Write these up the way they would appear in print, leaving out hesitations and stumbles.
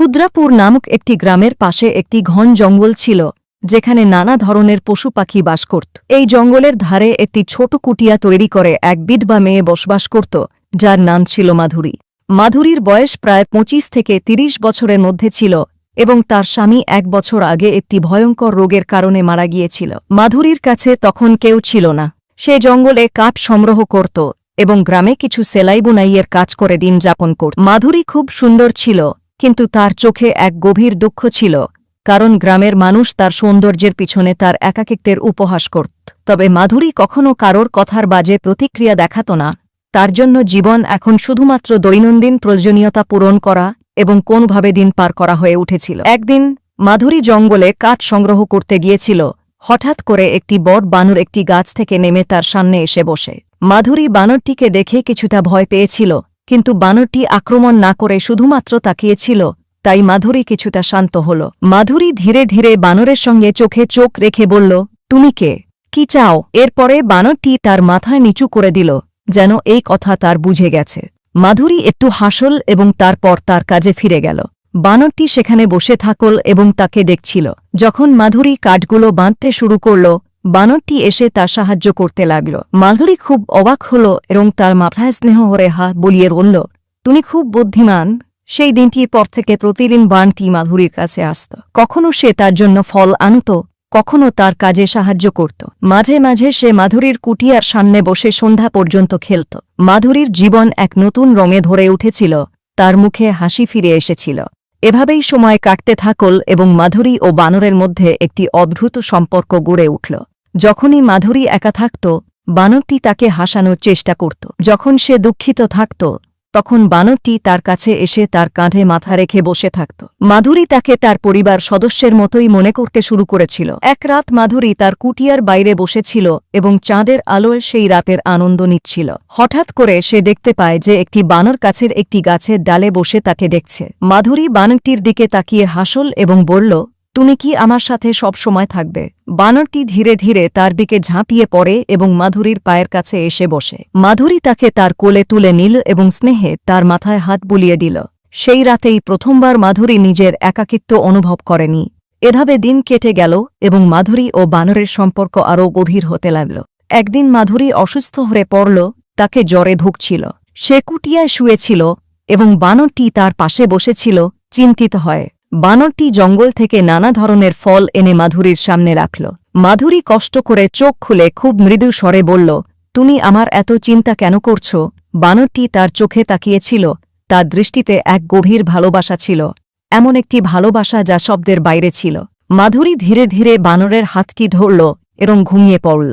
ক্ষুদ্রাপুর নামক একটি গ্রামের পাশে একটি ঘন জঙ্গল ছিল, যেখানে নানা ধরনের পশু পাখি বাস করত। এই জঙ্গলের ধারে একটি ছোট কুটিয়া তৈরি করে এক বিধবা মেয়ে বসবাস করত, যার নাম ছিল মাধুরী। মাধুরীর বয়স প্রায় 25 থেকে 30 বছরের মধ্যে ছিল এবং তার স্বামী 1 বছর আগে একটি ভয়ঙ্কর রোগের কারণে মারা গিয়েছিল। মাধুরীর কাছে তখন কেউ ছিল না। সে জঙ্গলে কাঠ সংগ্রহ করত এবং গ্রামে কিছু সেলাই বুনাইয়ের কাজ করে দিন যাপন করত। মাধুরী খুব সুন্দর ছিল, কিন্তু তার চোখে এক গভীর দুঃখ ছিল, কারণ গ্রামের মানুষ তার সৌন্দর্যের পিছনে তার একাকিত্বের উপহাস করত। তবে মাধুরী কখনও কারোর কথার বাজে প্রতিক্রিয়া দেখাত না। তার জন্য জীবন এখন শুধুমাত্র দৈনন্দিন প্রয়োজনীয়তা পূরণ করা এবং কোনভাবে দিন পার করা হয়ে উঠেছিল। একদিন মাধুরী জঙ্গলে কাঠ সংগ্রহ করতে গিয়েছিল। হঠাৎ করে একটি বড় বানর একটি গাছ থেকে নেমে তার সামনে এসে বসে। মাধুরী বানরটিকে দেখে কিছুটা ভয় পেয়েছিল, কিন্তু বানরটি আক্রমণ না করে শুধুমাত্র তাকিয়েছিল, তাই মাধুরী কিছুটা শান্ত হল। মাধুরী ধীরে ধীরে বানরের সঙ্গে চোখে চোখ রেখে বলল, তুমি কে? কি চাও? এরপরে বানরটি তার মাথায় নিচু করে দিল, যেন এই কথা তার বুঝে গেছে। মাধুরী একটু হাসল এবং তারপর তার কাজে ফিরে গেল। বানরটি সেখানে বসে থাকল এবং তাকে দেখছিল। যখন মাধুরী কাঠগুলো বাঁধতে শুরু করল, বানরটি এসে তার সাহায্য করতে লাগল। মাধুরী খুব অবাক হল এবং তার মাথায় স্নেহ হরে হাত বলিয়ে বলল, তুমি খুব বুদ্ধিমান। সেই দিনটির পর থেকে প্রতিদিন বানটি মাধুরীর কাছে আসত। কখনো সে তার জন্য ফল আনত, কখনো তার কাজে সাহায্য করত। মাঝে মাঝে সে মাধুরীর কুটিয়ার সামনে বসে সন্ধ্যা পর্যন্ত খেলত। মাধুরীর জীবন এক নতুন রঙে ধরে উঠেছিল, তার মুখে হাসি ফিরে এসেছিল। এভাবেই সময় কাটতে থাকল এবং মাধুরী ও বানরের মধ্যে একটি অদ্ভুত সম্পর্ক গড়ে উঠল। যখনই মাধুরী একা থাকত, বানরটি তাকে হাসানোর চেষ্টা করত। যখন সে দুঃখিত থাকত, তখন বানরটি তার কাছে এসে তার কাঁধে মাথা রেখে বসে থাকত। মাধুরী তাকে তার পরিবার সদস্যের মতোই মনে করতে শুরু করেছিল। এক রাত মাধুরী তার কুটিয়ার বাইরে বসেছিল এবং চাঁদের আলোয় সেই রাতের আনন্দ নিচ্ছিল। হঠাৎ করে সে দেখতে পায় যে একটি বানর কাছের একটি গাছের ডালে বসে তাকে দেখছে। মাধুরী বানরটির দিকে তাকিয়ে হাসল এবং বলল, তুমি কি আমার সাথে সব সময় থাকবে? বানরটি ধীরে ধীরে তার দিকে ঝাঁপিয়ে পড়ে এবং মাধুরীর পায়ের কাছে এসে বসে। মাধুরী তাকে তার কোলে তুলে নিল এবং স্নেহে তার মাথায় হাত বুলিয়ে দিল। সেই রাতেই প্রথমবার মাধুরী নিজের একাকিত্ব অনুভব করেনি। এভাবে দিন কেটে গেল এবং মাধুরী ও বানরের সম্পর্ক আরও গভীর হতে লাগল। একদিন মাধুরী অসুস্থ হয়ে পড়ল, তাকে জ্বরে ভুগছিল। সে কুটিয়ায় শুয়েছিল এবং বানরটি তার পাশে বসেছিল, চিন্তিত হয়। বানরটি জঙ্গল থেকে নানা ধরনের ফল এনে মাধুরীর সামনে রাখল। মাধুরী কষ্ট করে চোখ খুলে খুব মৃদু স্বরে বলল, তুমি আমার এত চিন্তা কেন করছ? বানরটি তার চোখে তাকিয়েছিল, তার দৃষ্টিতে এক গভীর ভালোবাসা ছিল, এমন একটি ভালোবাসা যা শব্দের বাইরে ছিল। মাধুরী ধীরে ধীরে বানরের হাতটি ধরল এবং ঘুমিয়ে পড়ল।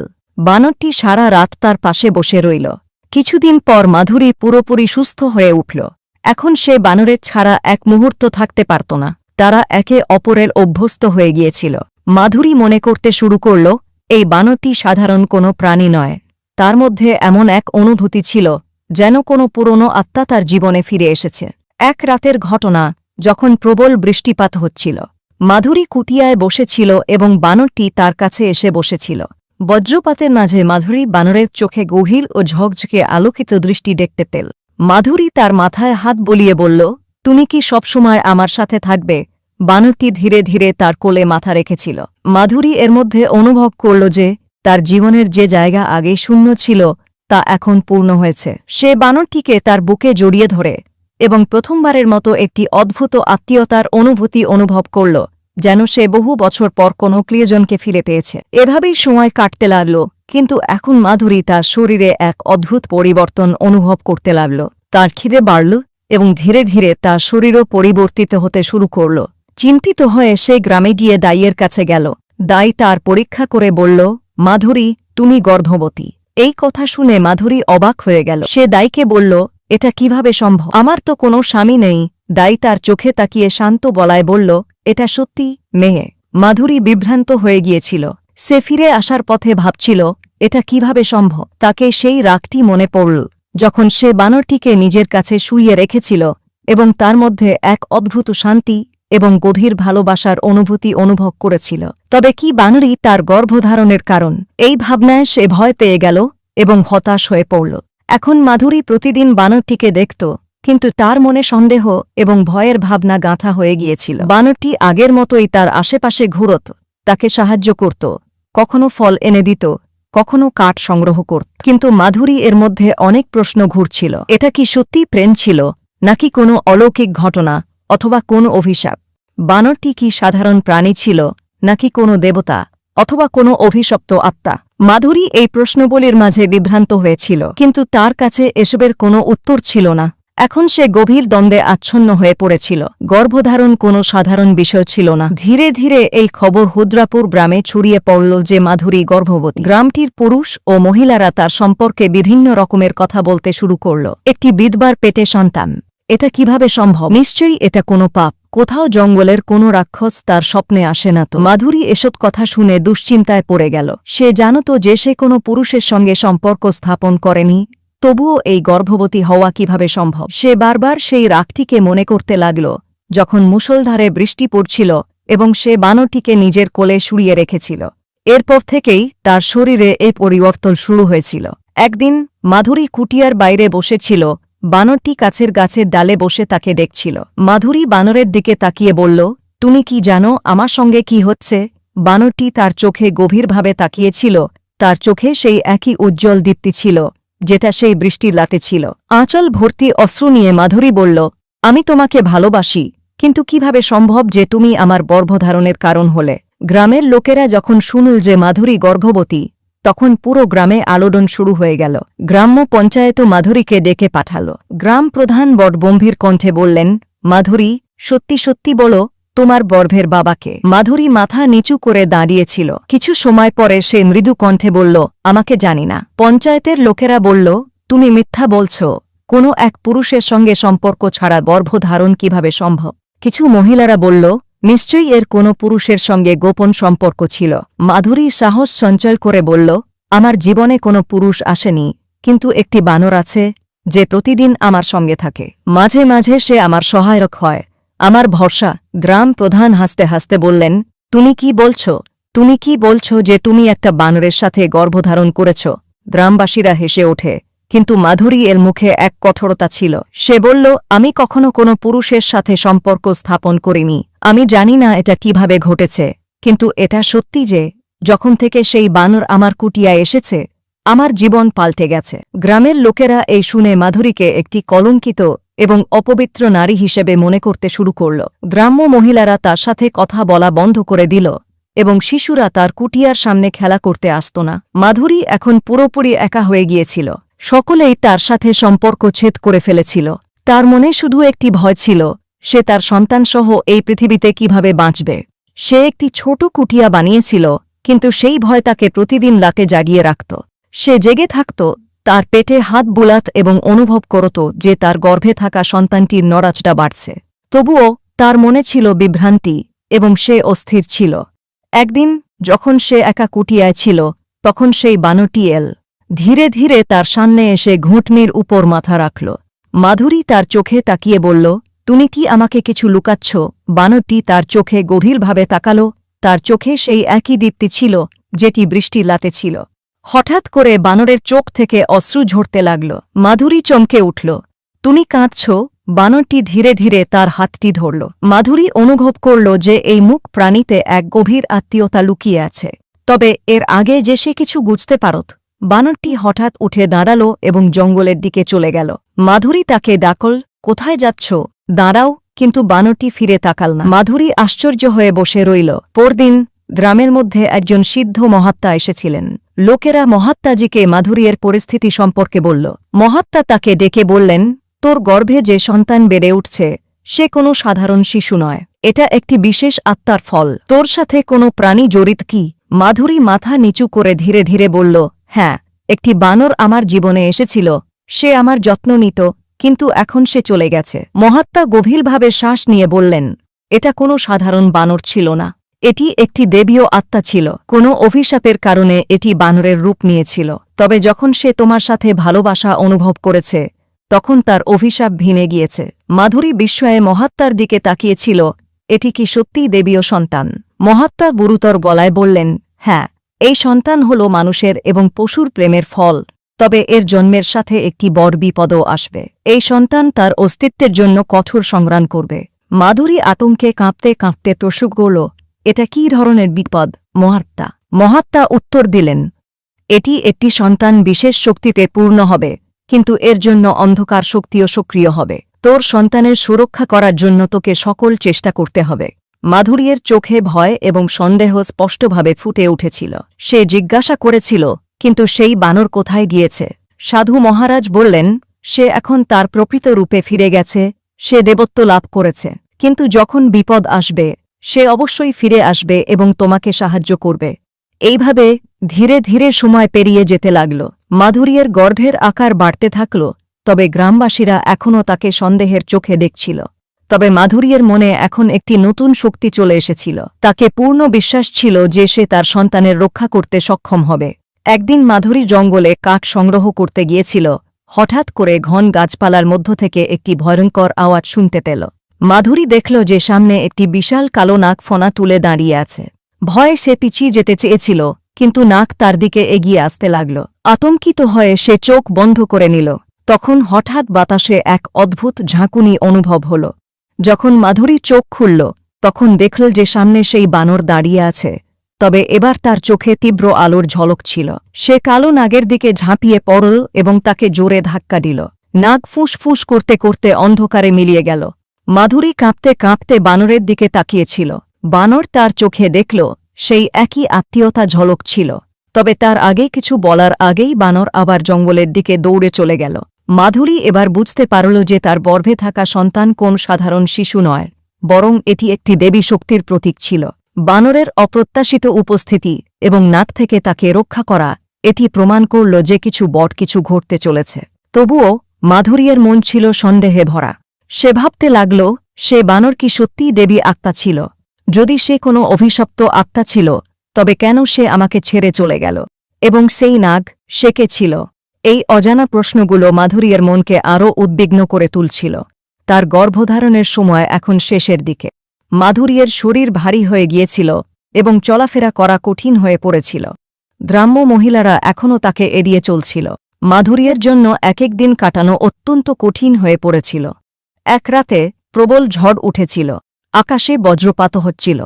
বানরটি সারা রাত তার পাশে বসে রইল। কিছুদিন পর মাধুরী পুরোপুরি সুস্থ হয়ে উঠল। এখন সে বানরের ছাড়া এক মুহূর্ত থাকতে পারত না। তারা একে অপরের অভ্যস্ত হয়ে গিয়েছিল। মাধুরী মনে করতে শুরু করল, এই বানরটি সাধারণ কোনো প্রাণী নয়। তার মধ্যে এমন এক অনুভূতি ছিল, যেন কোনো পুরনো আত্মা তার জীবনে ফিরে এসেছে। এক রাতের ঘটনা, যখন প্রবল বৃষ্টিপাত হচ্ছিল। মাধুরী কুটিয়ায় বসেছিল এবং বানরটি তার কাছে এসে বসেছিল। বজ্রপাতের মাঝে মাধুরী বানরের চোখে গভীর ও ঝকঝকে আলোকিত দৃষ্টি দেখতে পেল। মাধুরী তার মাথায় হাত বলিয়ে বলল, তুমি কি সবসময় আমার সাথে থাকবে? বানরটি ধীরে ধীরে তার কোলে মাথা রেখেছিল। মাধুরী এর মধ্যে অনুভব করল যে তার জীবনের যে জায়গা আগে শূন্য ছিল, তা এখন পূর্ণ হয়েছে। সে বানরটিকে তার বুকে জড়িয়ে ধরে এবং প্রথমবারের মতো একটি অদ্ভুত আত্মীয়তার অনুভূতি অনুভব করল, যেন সে বহু বছর পর কোনো প্রিয়জনকে ফিরে পেয়েছে। এভাবেই সময় কাটতে লাগল, কিন্তু এখন মাধুরী তার শরীরে এক অদ্ভুত পরিবর্তন অনুভব করতে লাগল। তার খিদে বাড়ল এবং ধীরে ধীরে তার শরীরও পরিবর্তিত হতে শুরু করল। চিন্তিত হয়ে সে গ্রামে গিয়ে দাইয়ের কাছে গেল। দাই তার পরীক্ষা করে বলল, মাধুরী, তুমি গর্ভবতী। এই কথা শুনে মাধুরী অবাক হয়ে গেল। সে দাইকে বলল, এটা কিভাবে সম্ভব? আমার তো কোনো স্বামী নেই। দাই তার চোখে তাকিয়ে শান্ত গলায় বলল, এটা সত্যি, মেয়ে। মাধুরী বিভ্রান্ত হয়ে গিয়েছিল। সে ফিরে আসার পথে ভাবছিল, এটা কিভাবে সম্ভব। তাকে সেই রাগটি মনে পড়ল, যখন সে বানরটিকে নিজের কাছে শুইয়ে রেখেছিল এবং তার মধ্যে এক অদ্ভুত শান্তি এবং গভীর ভালোবাসার অনুভূতি অনুভব করেছিল। তবে কি বানরই তার গর্ভধারণের কারণ? এই ভাবনায় সে ভয় পেয়ে গেল এবং হতাশ হয়ে পড়ল। এখন মাধুরী প্রতিদিন বানরটিকে দেখত, কিন্তু তার মনে সন্দেহ এবং ভয়ের ভাবনা গাঁথা হয়ে গিয়েছিল। বানরটি আগের মতোই তার আশেপাশে ঘুরত, তাকে সাহায্য করত, কখনো ফল এনে দিত, কখনো কাঠ সংগ্রহ করত। কিন্তু মাধুরী এর মধ্যে অনেক প্রশ্ন ঘুরছিল। এটা কি সত্যি প্রেম ছিল, নাকি কোনো অলৌকিক ঘটনা অথবা কোনো অভিশাপ? বানরটি কি সাধারণ প্রাণী ছিল, নাকি কোনো দেবতা অথবা কোনো অভিশপ্ত আত্মা? মাধুরী এই প্রশ্নগুলির মাঝে বিভ্রান্ত হয়েছিল, কিন্তু তার কাছে এসবের কোনো উত্তর ছিল না। এখন সে গভীর দ্বন্দ্বে আচ্ছন্ন হয়ে পড়েছিল। গর্ভধারণ কোনো সাধারণ বিষয় ছিল না। ধীরে ধীরে এই খবর হুদ্রাপুর গ্রামে ছড়িয়ে পড়ল যে মাধুরী গর্ভবতী। গ্রামটির পুরুষ ও মহিলারা তার সম্পর্কে বিভিন্ন রকমের কথা বলতে শুরু করল। একটি বিধবার পেটে সন্তান, এটা কিভাবে সম্ভব? নিশ্চয়ই এটা কোনো পাপ। কোথাও জঙ্গলের কোনো রাক্ষস তার স্বপ্নে আসে না তো? মাধুরী এসব কথা শুনে দুশ্চিন্তায় পড়ে গেল। সে জানত যে সে কোনো পুরুষের সঙ্গে সম্পর্ক স্থাপন করেনি, তবুও এই গর্ভবতী হওয়া কিভাবে সম্ভব? সে বারবার সেই রাগটিকে মনে করতে লাগল যখন মুষলধারে বৃষ্টি পড়ছিল এবং সে বানরটিকে নিজের কোলে শুড়িয়ে রেখেছিল। এরপর থেকেই তার শরীরে এই পরিবর্তন শুরু হয়েছিল। একদিন মাধুরী কুটিয়ার বাইরে বসেছিল। বানরটি কাছের গাছের ডালে বসে তাকে দেখছিল। মাধুরী বানরের দিকে তাকিয়ে বলল, তুমি কি জানো আমার সঙ্গে কি হচ্ছে? বানরটি তার চোখে গভীরভাবে তাকিয়েছিল। তার চোখে সেই একই উজ্জ্বল দীপ্তি ছিল যেটা সেই বৃষ্টির রাতে ছিল। আঁচল ভর্তি অশ্রু নিয়ে মাধুরী বলল, আমি তোমাকে ভালোবাসি, কিন্তু কিভাবে সম্ভব যে তুমি আমার গর্ভধারণের কারণ হলে? গ্রামের লোকেরা যখন শুনল যে মাধুরী গর্ভবতী, তখন পুরো গ্রামে আলোড়ন শুরু হয়ে গেল। গ্রাম্য পঞ্চায়েতও মাধুরীকে ডেকে পাঠাল। গ্রাম প্রধান বড় গম্ভীর কণ্ঠে বললেন, মাধুরী, সত্যি সত্যি বলো, তোমার গর্ভের বাবাকে? মাধুরী মাথা নিচু করে দাঁড়িয়েছিল। কিছু সময় পরে সে মৃদু কণ্ঠে বলল, আমাকে জানি না। পঞ্চায়েতের লোকেরা বলল, তুমি মিথ্যা বলছ। কোনো এক পুরুষের সঙ্গে সম্পর্ক ছাড়া গর্ভধারণ কিভাবে সম্ভব? কিছু মহিলারা বলল, নিশ্চয়ই এর কোনো পুরুষের সঙ্গে গোপন সম্পর্ক ছিল। মাধুরী সাহস সঞ্চয় করে বলল, আমার জীবনে কোনো পুরুষ আসেনি, কিন্তু একটি বানর আছে যে প্রতিদিন আমার সঙ্গে থাকে। মাঝে মাঝে সে আমার সহায়ক হয়, আমার ভরসা। গ্রাম প্রধান হাসতে হাসতে বললেন, তুমি কি বলছ? তুমি কি বলছ যে তুমি একটা বানরের সাথে গর্ভধারণ করেছ? গ্রামবাসীরা হেসে ওঠে, কিন্তু মাধুরী এর মুখে এক কঠোরতা ছিল। সে বলল, আমি কখনো কোনো পুরুষের সাথে সম্পর্ক স্থাপন করিনি। আমি জানি না এটা কিভাবে ঘটেছে, কিন্তু এটা সত্যি যে যখন থেকে সেই বানর আমার কুটিয়ায় এসেছে, আমার জীবন পাল্টে গেছে। গ্রামের লোকেরা এই শুনে মাধুরীকে একটি কলঙ্কিত এবং অপবিত্র নারী হিসেবে মনে করতে শুরু করল। গ্রাম্য মহিলারা তার সাথে কথা বলা বন্ধ করে দিল এবং শিশুরা তার কুটিয়ার সামনে খেলা করতে আসত না। মাধুরী এখন পুরোপুরি একা হয়ে গিয়েছিল। সকলেই তার সাথে সম্পর্ক ছেদ করে ফেলেছিল। তার মনে শুধু একটি ভয় ছিল, সে তার সন্তানসহ এই পৃথিবীতে কিভাবে বাঁচবে। সে একটি ছোট কুটিয়া বানিয়েছিল, কিন্তু সেই ভয় তাকে প্রতিদিন রাতে জাগিয়ে রাখত। সে জেগে থাকত, তার পেটে হাত বুলাত এবং অনুভব করত যে তার গর্ভে থাকা সন্তানটির নড়াচড়া বাড়ছে। তবুও তার মনে ছিল বিভ্রান্তি এবং সে অস্থির ছিল। একদিন যখন সে একা কুটিয়ায় ছিল, তখন সেই বানরটি এল। ধীরে ধীরে তার সামনে এসে ঘুঁটনির উপর মাথা রাখল। মাধুরী তার চোখে তাকিয়ে বলল, তুমি কি আমাকে কিছু লুকাচ্ছ? বানরটি তার চোখে গভীরভাবে তাকাল। তার চোখে সেই একই দীপ্তি ছিল যেটি বৃষ্টির রাতে ছিল। হঠাৎ করে বানরের চোখ থেকে অশ্রু ঝরতে লাগল। মাধুরী চমকে উঠল। তুমি কাঁদছ? বানরটি ধীরে ধীরে তার হাতটি ধরল। মাধুরী অনুভব করল যে এই মুখ প্রাণীতে এক গভীর আত্মীয়তা লুকিয়ে আছে। তবে এর আগে যে সে কিছু বুঝতে পারত। বানরটি হঠাৎ উঠে দাঁড়াল এবং জঙ্গলের দিকে চলে গেল। মাধুরী তাকে ডাকল, কোথায় যাচ্ছ? দাঁড়াও। কিন্তু বানরটি ফিরে তাকাল না। মাধুরী আশ্চর্য হয়ে বসে রইল। পরদিন গ্রামের মধ্যে একজন সিদ্ধ মহাত্মা এসেছিলেন। লোকেরা মহাত্মাজিকে মাধুরীর পরিস্থিতি সম্পর্কে বলল। মহাত্মা তাকে ডেকে বললেন, তোর গর্ভে যে সন্তান বেড়ে উঠছে সে কোনো সাধারণ শিশু নয়। এটা একটি বিশেষ আত্মার ফল। তোর সাথে কোনো প্রাণী জড়িত কি? মাধুরী মাথা নিচু করে ধীরে ধীরে বলল, হ্যাঁ, একটি বানর আমার জীবনে এসেছিল। সে আমার যত্ন নিত, কিন্তু এখন সে চলে গেছে। মহাত্মা গভীরভাবে শ্বাস নিয়ে বললেন, এটা কোনো সাধারণ বানর ছিল না। এটি একটি দেবীয় আত্মা ছিল। কোনো অভিশাপের কারণে এটি বানরের রূপ নিয়েছিল। তবে যখন সে তোমার সাথে ভালোবাসা অনুভব করেছে, তখন তার অভিশাপ ভেঙে গিয়েছে। মাধুরী বিস্ময়ে মহাত্মার দিকে তাকিয়েছিল। এটি কি সত্যিই দেবীয় সন্তান? মহাত্মা গুরুতর গলায় বললেন, হ্যাঁ, এই সন্তান হল মানুষের এবং পশুর প্রেমের ফল। তবে এর জন্মের সাথে একটি বড় বিপদও আসবে। এই সন্তান তার অস্তিত্বের জন্য কঠোর সংগ্রাম করবে। মাধুরী আতঙ্কে কাঁপতে কাঁপতে প্রশ্ন করল, এটা কী ধরনের বিপদ মহাত্মা? মহাত্মা উত্তর দিলেন, এটি একটি সন্তান বিশেষ শক্তিতে পূর্ণ হবে, কিন্তু এর জন্য অন্ধকার শক্তিও সক্রিয় হবে। তোর সন্তানের সুরক্ষা করার জন্য তোকে সকল চেষ্টা করতে হবে। মাধুরীর চোখে ভয় এবং সন্দেহ স্পষ্টভাবে ফুটে উঠেছিল। সে জিজ্ঞাসা করেছিল, কিন্তু সেই বানর কোথায় গিয়েছে? সাধু মহারাজ বললেন, সে এখন তার প্রকৃত রূপে ফিরে গেছে, সে দেবত্ব লাভ করেছে। কিন্তু যখন বিপদ আসবে সে অবশ্যই ফিরে আসবে এবং তোমাকে সাহায্য করবে। এইভাবে ধীরে ধীরে সময় পেরিয়ে যেতে লাগল। মাধুরীর গর্ভের আকার বাড়তে থাকল, তবে গ্রামবাসীরা এখনও তাকে সন্দেহের চোখে দেখছিল। তবে মাধুরীর মনে এখন একটি নতুন শক্তি চলে এসেছিল। তাকে পূর্ণ বিশ্বাস ছিল যে সে তার সন্তানের রক্ষা করতে সক্ষম হবে। একদিন মাধুরী জঙ্গলে কাঠ সংগ্রহ করতে গিয়েছিল। হঠাৎ করে ঘন গাছপালার মধ্য থেকে একটি ভয়ঙ্কর আওয়াজ শুনতে পেল। মাধুরী দেখল যে সামনে একটি বিশাল কালো নাগ ফনা তুলে দাঁড়িয়ে আছে। ভয়ে সে পিছিয়ে যেতে চেয়েছিল, কিন্তু নাগ তার দিকে এগিয়ে আসতে লাগল। আতঙ্কিত হয়ে সে চোখ বন্ধ করে নিল। তখন হঠাৎ বাতাসে এক অদ্ভুত ঝাঁকুনি অনুভব হল। যখন মাধুরী চোখ খুলল তখন দেখল যে সামনে সেই বানর দাঁড়িয়ে আছে, তবে এবার তার চোখে তীব্র আলোর ঝলক ছিল। সে কালো নাগের দিকে ঝাঁপিয়ে পড়ল এবং তাকে জোরে ধাক্কা দিল। নাগ ফুসফুস করতে করতে অন্ধকারে মিলিয়ে গেল। মাধুরী কাঁপতে কাঁপতে বানরের দিকে তাকিয়েছিল। বানর তার চোখে দেখল সেই একই আত্মীয়তা ঝলক ছিল, তবে তার আগে কিছু বলার আগেই বানর আবার জঙ্গলের দিকে দৌড়ে চলে গেল। মাধুরী এবার বুঝতে পারল যে তার গর্ভে থাকা সন্তান কোন সাধারণ শিশু নয়, বরং এটি একটি দেবী শক্তির প্রতীক ছিল। বানরের অপ্রত্যাশিত উপস্থিতি এবং নাগ থেকে তাকে রক্ষা করা এটি প্রমাণ করল যে কিছু বড় কিছু ঘটতে চলেছে। তবুও মাধুরীর মন ছিল সন্দেহে ভরা। সে ভাবতে লাগল, সে বানর কি সত্যিই দেবী আত্মা ছিল? যদি সে কোনো অভিশপ্ত আত্মা ছিল, তবে কেন সে আমাকে ছেড়ে চলে গেল? এবং সেই নাগ, সে কে ছিল? এই অজানা প্রশ্নগুলো মাধুরীর মনকে আরও উদ্বিগ্ন করে তুলছিল। তার গর্ভধারণের সময় এখন শেষের দিকে। মাধুরীর শরীর ভারী হয়ে গিয়েছিল এবং চলাফেরা করা কঠিন হয়ে পড়েছিল। গ্রাম্য মহিলারা এখনও তাকে এড়িয়ে চলছিল। মাধুরীর জন্য এক এক দিন কাটানো অত্যন্ত কঠিন হয়ে পড়েছিল। এক রাতে প্রবল ঝড় উঠেছিল, আকাশে বজ্রপাত হচ্ছিল।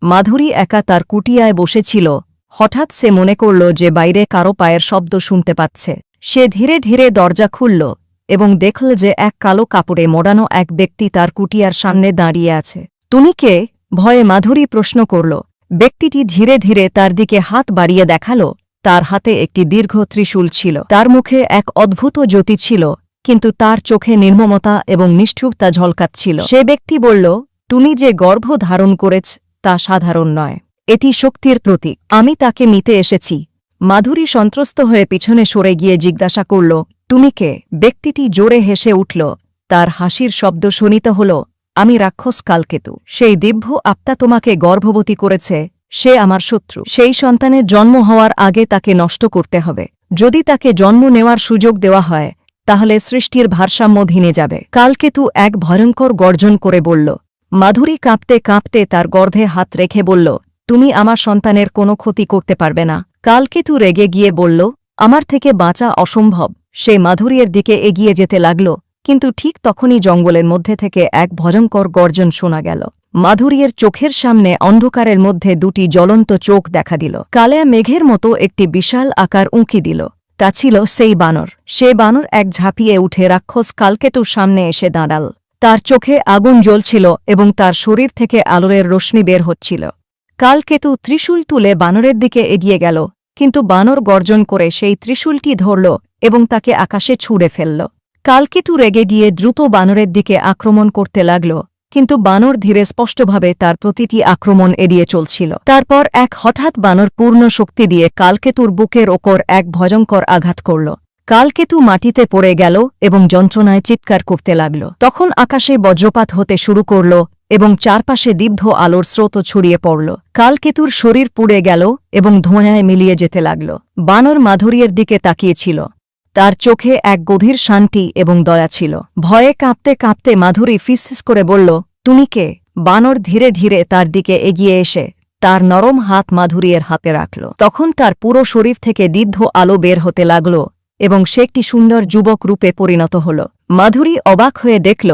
মাধুরী একা তার কুটিয়ায় বসেছিল। হঠাৎ সে মনে করল যে বাইরে কারো পায়ের শব্দ শুনতে পাচ্ছে। সে ধীরে ধীরে দরজা খুলল এবং দেখল যে এক কালো কাপড়ে মোড়ানো এক ব্যক্তি তার কুটিয়ার সামনে দাঁড়িয়ে আছে। তুমি কে? ভয়ে মাধুরী প্রশ্ন করল। ব্যক্তিটি ধীরে ধীরে তার দিকে হাত বাড়িয়ে দেখাল। তার হাতে একটি দীর্ঘ ত্রিশূল ছিল। তার মুখে এক অদ্ভুত জ্যোতি ছিল, কিন্তু তার চোখে নির্মমতা এবং নিষ্ঠুরতা ঝলকাচ্ছিল। সে ব্যক্তি বলল, তুমি যে গর্ভ ধারণ করেছ তা সাধারণ নয়, এটি শক্তির প্রতীক। আমি তাকে নিতে এসেছি। মাধুরী সন্ত্রস্ত হয়ে পিছনে সরে গিয়ে জিজ্ঞাসা করল, তুমি কে? ব্যক্তিটি জোরে হেসে উঠল। তার হাসির শব্দ শোনিত হল, আমি রাক্ষস কালকেতু। সেই দিব্য আত্মা তোমাকে গর্ভবতী করেছে। সে আমার শত্রু। সেই সন্তানের জন্ম হওয়ার আগে তাকে নষ্ট করতে হবে। যদি তাকে জন্ম নেওয়ার সুযোগ দেওয়া হয় তাহলে সৃষ্টির ভারসাম্য ভেঙে যাবে। কালকেতু এক ভয়ঙ্কর গর্জন করে বলল। মাধুরী কাঁপতে কাঁপতে তার গর্ভে হাত রেখে বলল, তুমি আমার সন্তানের কোনো ক্ষতি করতে পারবে না। কালকেতু রেগে গিয়ে বলল, আমার থেকে বাঁচা অসম্ভব। সে মাধুরীর দিকে এগিয়ে যেতে লাগল, কিন্তু ঠিক তখনই জঙ্গলের মধ্যে থেকে এক ভয়ঙ্কর গর্জন শোনা গেল। মাধুরীর চোখের সামনে অন্ধকারের মধ্যে দুটি জ্বলন্ত চোখ দেখা দিল। কালেয়া মেঘের মতো একটি বিশাল আকার উঁকি দিল। তা ছিল সেই বানর। সে বানর এক ঝাঁপিয়ে উঠে রাক্ষস কালকেতুর সামনে এসে দাঁড়াল। তার চোখে আগুন জ্বলছিল এবং তার শরীর থেকে আলোর রশ্মি বের হচ্ছিল। কালকেতু ত্রিশূল তুলে বানরের দিকে এগিয়ে গেল, কিন্তু বানর গর্জন করে সেই ত্রিশূলটি ধরল এবং তাকে আকাশে ছুঁড়ে ফেলল। কালকেতু রেগে গিয়ে দ্রুত বানরের দিকে আক্রমণ করতে লাগল, কিন্তু বানর ধীরে স্পষ্টভাবে তার প্রতিটি আক্রমণ এড়িয়ে চলছিল। তারপর এক হঠাৎ বানর পূর্ণ শক্তি দিয়ে কালকেতুর বুকের ওপর এক ভয়ঙ্কর আঘাত করল। কালকেতু মাটিতে পড়ে গেল এবং যন্ত্রণায় চিৎকার করতে লাগল। তখন আকাশে বজ্রপাত হতে শুরু করল এবং চারপাশে দীপ্ত আলোর স্রোত ছড়িয়ে পড়ল। কালকেতুর শরীর পুড়ে গেল এবং ধোঁয়ায় মিলিয়ে যেতে লাগল। বানর মাধুরীর দিকে তাকিয়েছিল। তার চোখে এক গভীর শান্তি এবং দয়া ছিল। ভয়ে কাঁপতে কাঁপতে মাধুরী ফিসফিস করে বলল, তুমি কে? বানর ধীরে ধীরে তার দিকে এগিয়ে এসে তার নরম হাত মাধুরীর হাতে রাখল। তখন তার পুরো শরীর থেকে দীর্ঘ আলো বের হতে লাগল এবং সে একটি সুন্দর যুবক রূপে পরিণত হল। মাধুরী অবাক হয়ে দেখল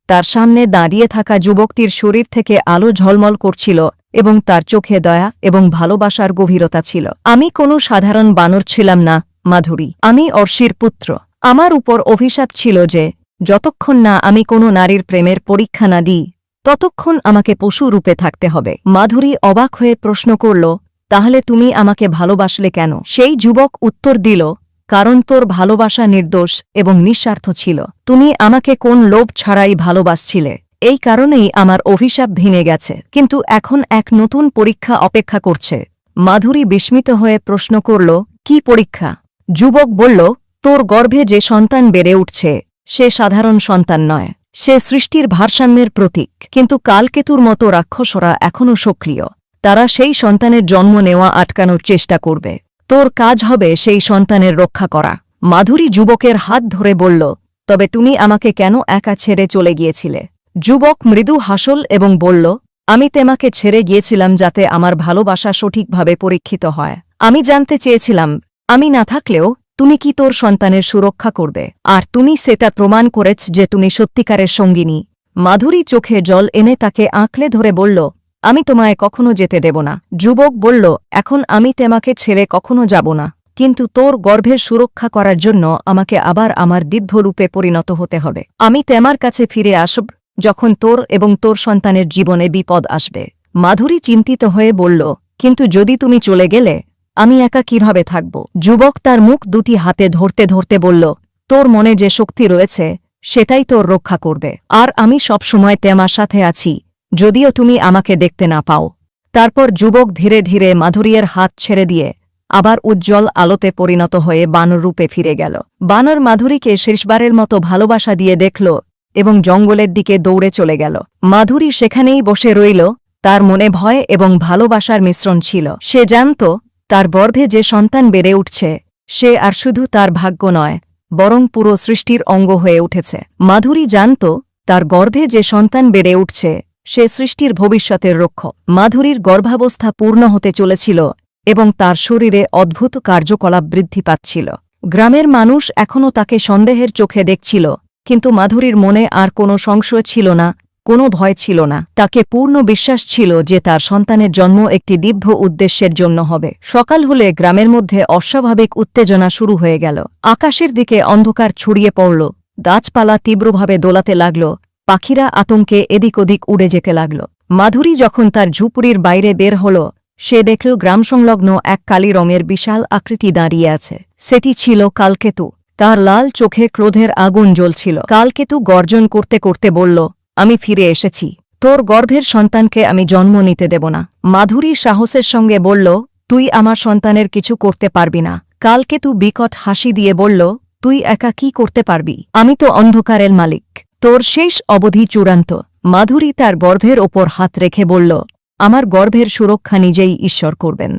তার সামনে দাঁড়িয়ে থাকা যুবকটির শরীর থেকে আলো ঝলমল করছিল এবং তার চোখে দয়া এবং ভালোবাসার গভীরতা ছিল। আমি কোনো সাধারণ বানর ছিলাম না মাধুরী, আমি অর্ষির পুত্র। আমার উপর অভিশাপ ছিল যে যতক্ষণ না আমি কোনো নারীর প্রেমের পরীক্ষা না দিই ততক্ষণ আমাকে পশু রূপে থাকতে হবে। মাধুরী অবাক হয়ে প্রশ্ন করল, তাহলে তুমি আমাকে ভালোবাসলে কেন? সেই যুবক উত্তর দিল, কারণ তোর ভালোবাসা নির্দোষ এবং নিঃস্বার্থ ছিল। তুমি আমাকে কোন লোভ ছাড়াই ভালোবাসছিলে, এই কারণেই আমার অভিশাপ ভেঙে গেছে। কিন্তু এখন এক নতুন পরীক্ষা অপেক্ষা করছে। মাধুরী বিস্মিত হয়ে প্রশ্ন করল, কি পরীক্ষা? যুবক বলল, তোর গর্ভে যে সন্তান বেড়ে উঠছে সে সাধারণ সন্তান নয়, সে সৃষ্টির ভারসাম্যের প্রতীক। কিন্তু কালকেতুর মতো রাক্ষসরা এখনও সক্রিয়, তারা সেই সন্তানের জন্ম নেওয়া আটকানোর চেষ্টা করবে। তোর কাজ হবে সেই সন্তানের রক্ষা করা। মাধুরী যুবকের হাত ধরে বলল, তবে তুমি আমাকে কেন একা ছেড়ে চলে গিয়েছিলে? যুবক মৃদু হাসল এবং বলল, আমি তোমাকে ছেড়ে গিয়েছিলাম যাতে আমার ভালোবাসা সঠিকভাবে পরীক্ষিত হয়। আমি জানতে চেয়েছিলাম আমি না থাকলেও তুমি কি তোর সন্তানের সুরক্ষা করবে, আর তুমি সেটা প্রমাণ করেছ যে তুমি সত্যিকারের সঙ্গিনী। মাধুরী চোখে জল এনে তাকে আঁকড়ে ধরে বলল, আমি তোমায় কখনো যেতে দেব না। যুবক বলল, এখন আমি তোমাকে ছেড়ে কখনো যাব না, কিন্তু তোর গর্ভের সুরক্ষা করার জন্য আমাকে আবার আমার দিব্যরূপে পরিণত হতে হবে। আমি তোমার কাছে ফিরে আসব যখন তোর এবং তোর সন্তানের জীবনে বিপদ আসবে। মাধুরী চিন্তিত হয়ে বলল, কিন্তু যদি তুমি চলে গেলে আমি একা কিভাবে থাকব? যুবক তার মুখ দুটি হাতে ধরতে ধরতে বলল, তোর মনে যে শক্তি রয়েছে সেটাই তোর রক্ষা করবে, আর আমি সবসময় তোমার সাথে আছি যদিও তুমি আমাকে দেখতে না পাও। তারপর যুবক ধীরে ধীরে মাধুরীর হাত ছেড়ে দিয়ে আবার উজ্জ্বল আলোতে পরিণত হয়ে বানর রূপে ফিরে গেল। বানর মাধুরীকে শেষবারের মতো ভালোবাসা দিয়ে দেখল এবং জঙ্গলের দিকে দৌড়ে চলে গেল। মাধুরী সেখানেই বসে রইল, তার মনে ভয় এবং ভালোবাসার মিশ্রণ ছিল। সে জানত তার গর্ভে যে সন্তান বেড়ে উঠছে সে আর শুধু তার ভাগ্য নয়, বরং পুরো সৃষ্টির অঙ্গ হয়ে উঠেছে। মাধুরী জানত তার গর্ভে যে সন্তান বেড়ে উঠছে সে সৃষ্টির ভবিষ্যতের রক্ষক। মাধুরীর গর্ভাবস্থা পূর্ণ হতে চলেছিল এবং তার শরীরে অদ্ভুত কার্যকলাপ বৃদ্ধি পাচ্ছিল। গ্রামের মানুষ এখনও তাকে সন্দেহের চোখে দেখছিল, কিন্তু মাধুরীর মনে আর কোনো সংশয় ছিল না, কোনো ভয় ছিল না। তাকে পূর্ণ বিশ্বাস ছিল যে তার সন্তানের জন্ম একটি দিব্য উদ্দেশ্যের জন্য হবে। সকাল হলে গ্রামের মধ্যে অস্বাভাবিক উত্তেজনা শুরু হয়ে গেল। আকাশের দিকে অন্ধকার ছড়িয়ে পড়ল, গাছপালা তীব্রভাবে দোলাতে লাগল, পাখিরা আতঙ্কে এদিক ওদিক উড়ে যেতে লাগল। মাধুরী যখন তার ঝুপড়ির বাইরে বের হল সে দেখল গ্রামসংলগ্ন এক কালি রঙের বিশাল আকৃতি দাঁড়িয়ে আছে। সেটি ছিল কালকেতু। তার লাল চোখে ক্রোধের আগুন জ্বলছিল। কালকেতু গর্জন করতে করতে বলল, আমি ফিরে এসেছি, তোর গর্ভের সন্তানকে আমি জন্ম নিতে দেব না। মাধুরী সাহসের সঙ্গে বলল, তুই আমার সন্তানের কিছু করতে পারবি না। কালকেতু বিকট হাসি দিয়ে বলল, তুই একা কি করতে পারবি? আমি তো অন্ধকারের মালিক, তোর শেষ অবধি চূড়ান্ত। মাধুরী তার গর্ভের ওপর হাত রেখে বলল, আমার গর্ভের সুরক্ষা নিজেই ঈশ্বর করবেন।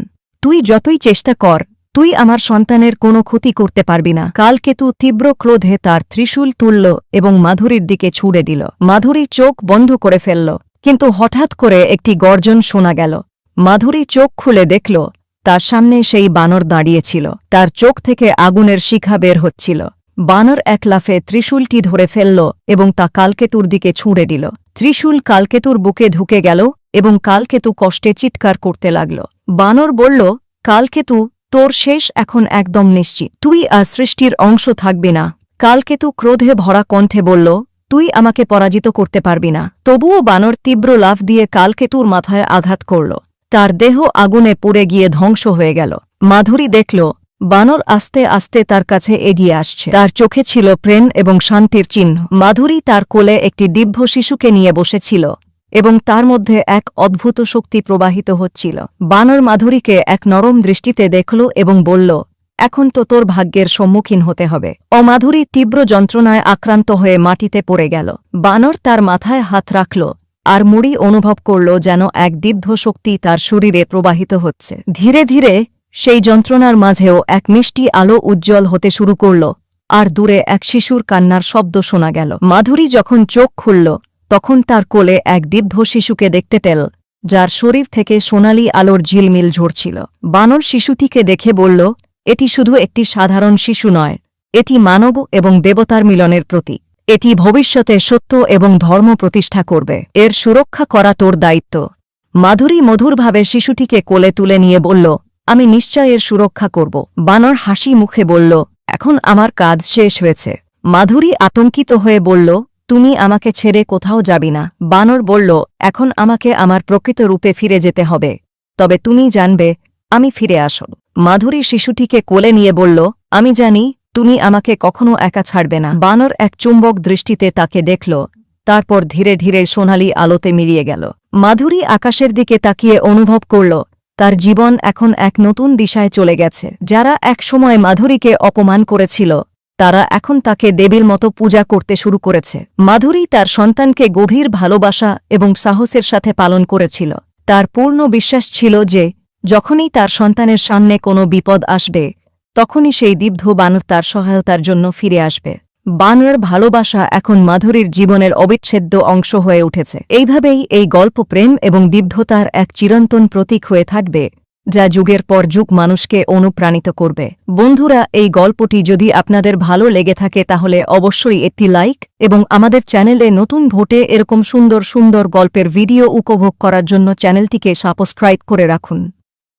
তুই যতই চেষ্টা কর, তুই আমার সন্তানের কোনো ক্ষতি করতে পারবি না। কালকেতু তীব্র ক্রোধে তার ত্রিশূল তুলল এবং মাধুরীর দিকে ছুড়ে দিল। মাধুরী চোখ বন্ধ করে ফেলল, কিন্তু হঠাৎ করে একটি গর্জন শোনা গেল। মাধুরী চোখ খুলে দেখল তার সামনে সেই বানর দাঁড়িয়েছিল। তার চোখ থেকে আগুনের শিখা বের হচ্ছিল। বানর এক লাফে ত্রিশূলটি ধরে ফেলল এবং তা কালকেতুর দিকে ছুঁড়ে দিল। ত্রিশূল কালকেতুর বুকে ঢুকে গেল এবং কালকেতু কষ্টে চিৎকার করতে লাগল। বানর বলল, কালকেতু, তোর শেষ এখন একদম নিশ্চিত, তুই আর সৃষ্টির অংশ থাকবি না। কালকেতু ক্রোধে ভরা কণ্ঠে বলল, তুই আমাকে পরাজিত করতে পারবি না। তবুও বানর তীব্র লাফ দিয়ে কালকেতুর মাথায় আঘাত করল। তার দেহ আগুনে পুড়ে গিয়ে ধ্বংস হয়ে গেল। মাধুরী দেখল বানর আস্তে আস্তে তার কাছে এগিয়ে আসছে। তার চোখে ছিল প্রেম এবং শান্তির চিহ্ন। মাধুরী তার কোলে একটি দিব্য শিশুকে নিয়ে বসেছিল এবং তার মধ্যে এক অদ্ভুত শক্তি প্রবাহিত হচ্ছিল। বানর মাধুরীকে এক নরম দৃষ্টিতে দেখল এবং বলল, এখন তো তোর ভাগ্যের সম্মুখীন হতে হবে। অমাধুরী তীব্র যন্ত্রণায় আক্রান্ত হয়ে মাটিতে পড়ে গেল। বানর তার মাথায় হাত রাখল আর মুড়ি অনুভব করল যেন এক দিব্য শক্তি তার শরীরে প্রবাহিত হচ্ছে। ধীরে ধীরে সেই যন্ত্রণার মাঝেও এক মিষ্টি আলো উজ্জ্বল হতে শুরু করল, আর দূরে এক শিশুর কান্নার শব্দ শোনা গেল। মাধুরী যখন চোখ খুলল তখন তার কোলে এক দিব্য শিশুকে দেখতে পেল, যার শরীর থেকে সোনালি আলোর ঝিলমিল ঝরছিল। বানর শিশুটিকে দেখে বলল, এটি শুধু একটি সাধারণ শিশু নয়, এটি মানব এবং দেবতার মিলনের প্রতীক। এটি ভবিষ্যতে সত্য এবং ধর্ম প্রতিষ্ঠা করবে। এর সুরক্ষা করা তোর দায়িত্ব। মাধুরী মধুরভাবে শিশুটিকে কোলে তুলে নিয়ে বলল, আমি নিশ্চয় এর সুরক্ষা করব। বানর হাসি মুখে বলল, এখন আমার কাজ শেষ হয়েছে। মাধুরী আতঙ্কিত হয়ে বলল, তুমি আমাকে ছেড়ে কোথাও যাবি না। বানর বলল, এখন আমাকে আমার প্রকৃত রূপে ফিরে যেতে হবে, তবে তুমি জানবে আমি ফিরে আসব। মাধুরী শিশুটিকে কোলে নিয়ে বলল, আমি জানি তুমি আমাকে কখনো একা ছাড়বে না। বানর এক চুম্বক দৃষ্টিতে তাকে দেখল, তারপর ধীরে ধীরে সোনালি আলোতে মিলিয়ে গেল। মাধুরী আকাশের দিকে তাকিয়ে অনুভব করল তার জীবন এখন এক নতুন দিশায় চলে গেছে। যারা একসময় মাধুরীকে অপমান করেছিল তারা এখন তাকে দেবীর মতো পূজা করতে শুরু করেছে। মাধুরী তার সন্তানকে গভীর ভালোবাসা এবং সাহসের সাথে পালন করেছিল। তার পূর্ণ বিশ্বাস ছিল যে যখনই তার সন্তানের সামনে কোনো বিপদ আসবে তখনই সেই দিব্ধ বানর তার সহায়তার জন্য ফিরে আসবে। বানরের ভালোবাসা এখন মাধুরীর জীবনের অবিচ্ছেদ্য অংশ হয়ে উঠেছে। এইভাবেই এই গল্প প্রেম এবং দিব্ধতার এক চিরন্তন প্রতীক হয়ে থাকবে, যা যুগের পর যুগ মানুষকে অনুপ্রাণিত করবে। বন্ধুরা, এই গল্পটি যদি আপনাদের ভালো লেগে থাকে তাহলে অবশ্যই একটি লাইক এবং আমাদের চ্যানেলে নতুন ভোটে এরকম সুন্দর সুন্দর গল্পের ভিডিও উপভোগ করার জন্য চ্যানেলটিকে সাবস্ক্রাইব করে রাখুন।